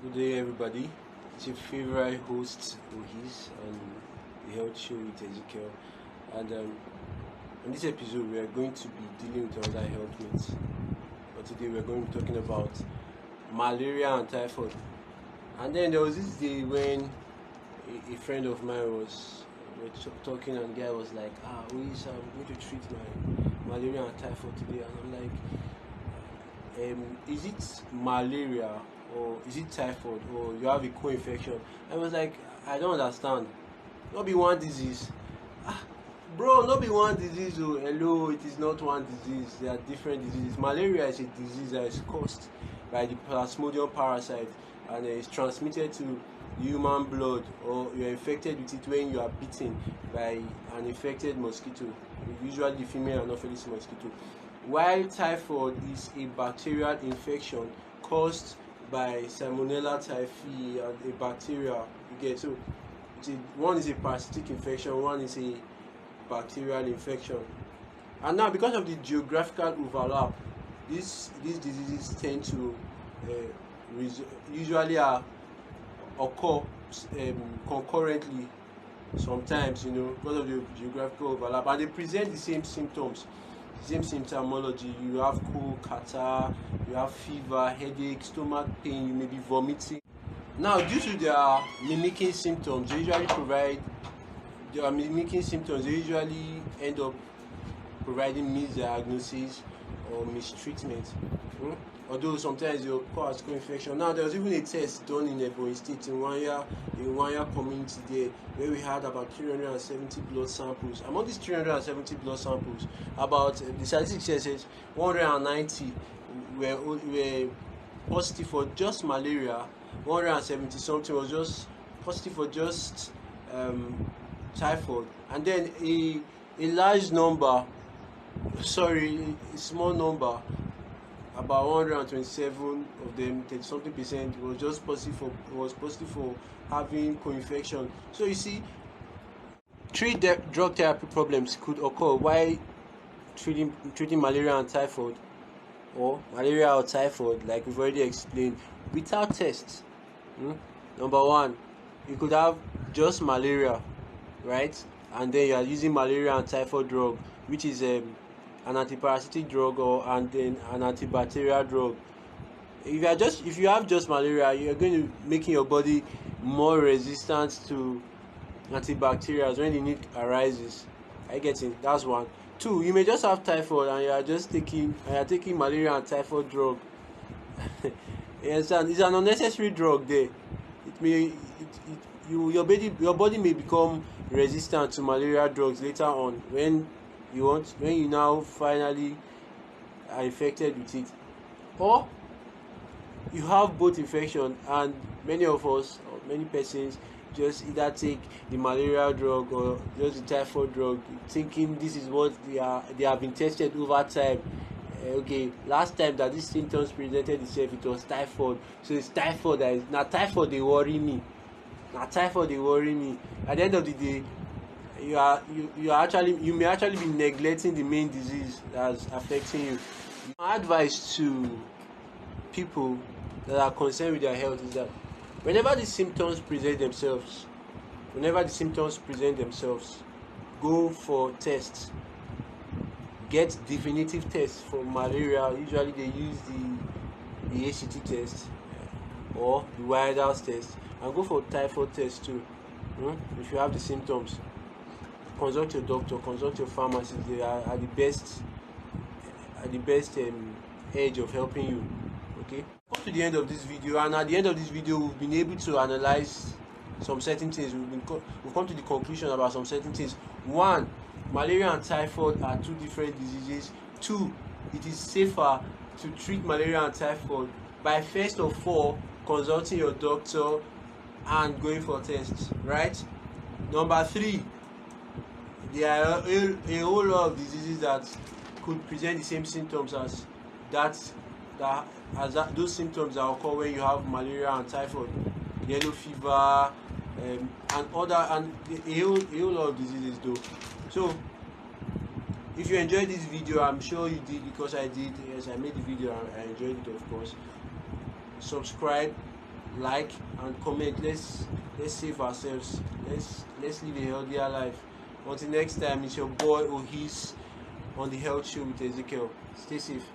Good day, everybody. It's your favorite host, Ohis, on the Health Show with Ezekiel. And in this episode, we are going to be dealing with another health myth. But today, we're going to be talking about malaria and typhoid. And then there was this day when a friend of mine was talking, and the guy was like, Ohis, I'm going to treat my malaria and typhoid today. And I'm like, is it malaria or is it typhoid or you have a co-infection? I was like, I don't understand. Not be one disease. Bro, not be one disease. Oh, hello, it is not one disease. There are different diseases. Malaria is a disease that is caused by the plasmodium parasite, and it's transmitted to human blood, or you're infected with it when you are bitten by an infected mosquito, usually the female Anopheles mosquito. While typhoid is a bacterial infection caused by Salmonella typhi, and a bacteria. You get, so one is a parasitic infection, one is a bacterial infection. And now, because of the geographical overlap, these diseases tend to usually occur concurrently sometimes, because of the geographical overlap, and they present the same symptoms, same symptomology. You have cold, catarrh, you have fever, headache, stomach pain, you may be vomiting. Now, due to their mimicking symptoms, they usually end up providing misdiagnosis or mistreatment. Although sometimes they occur as co-infection. Now, there was even a test done in Ebonyi State in one year community there, where we had about 370 blood samples. Among these 370 blood samples, about the statistics says 190 were positive for just malaria. 170 something was just positive for just typhoid, and then a small number, about 127 of them, 30 something percent, was just positive for having co-infection. So you see, three drug therapy problems could occur while treating malaria and typhoid, or malaria or typhoid, like we've already explained, without tests. Number one, you could have just malaria, right? And then you are using malaria and typhoid drug, which is an antiparasitic drug, and then an antibacterial drug. If you have just malaria, you're going to making your body more resistant to antibacterials when the need arises. I get it. That's one. Two, you may just have typhoid and you are taking malaria and typhoid drug. You understand? It's an unnecessary drug there. Your body may become resistant to malaria drugs later on when you now finally are infected with it. Or you have both infection, and many of us, or many persons, just either take the malaria drug or just the typhoid drug, thinking this is what they have been tested over time. Okay, last time that these symptoms presented itself, it was typhoid, so it's typhoid typhoid they worry me. At the end of the day, you may actually be neglecting the main disease that's affecting you. My advice to people that are concerned with their health is that whenever the symptoms present themselves, go for tests. Get definitive tests for malaria. Usually they use the ACT test or the White House test, and go for typhoid test too. If you have the symptoms, consult your doctor, consult your pharmacist. They are the best edge of helping you. Okay, come to the end of this video, and at the end of this video we've been able to analyze some certain things. We've come to the conclusion about some certain things. One, malaria and typhoid are two different diseases. Two, it is safer to treat malaria and typhoid by first of all consulting your doctor and going for tests, right? Number three, there are a whole lot of diseases that could present the same symptoms as those symptoms that occur when you have malaria and typhoid, yellow fever, and a whole lot of diseases though. So if you enjoyed this video, I'm sure you did, because I did. Yes, I made the video and I enjoyed it, of course. Subscribe, like and comment. Let's save ourselves. Let's live a healthier life. Until next time, it's your boy Ohis on the Health Show with Ezekiel. Stay safe.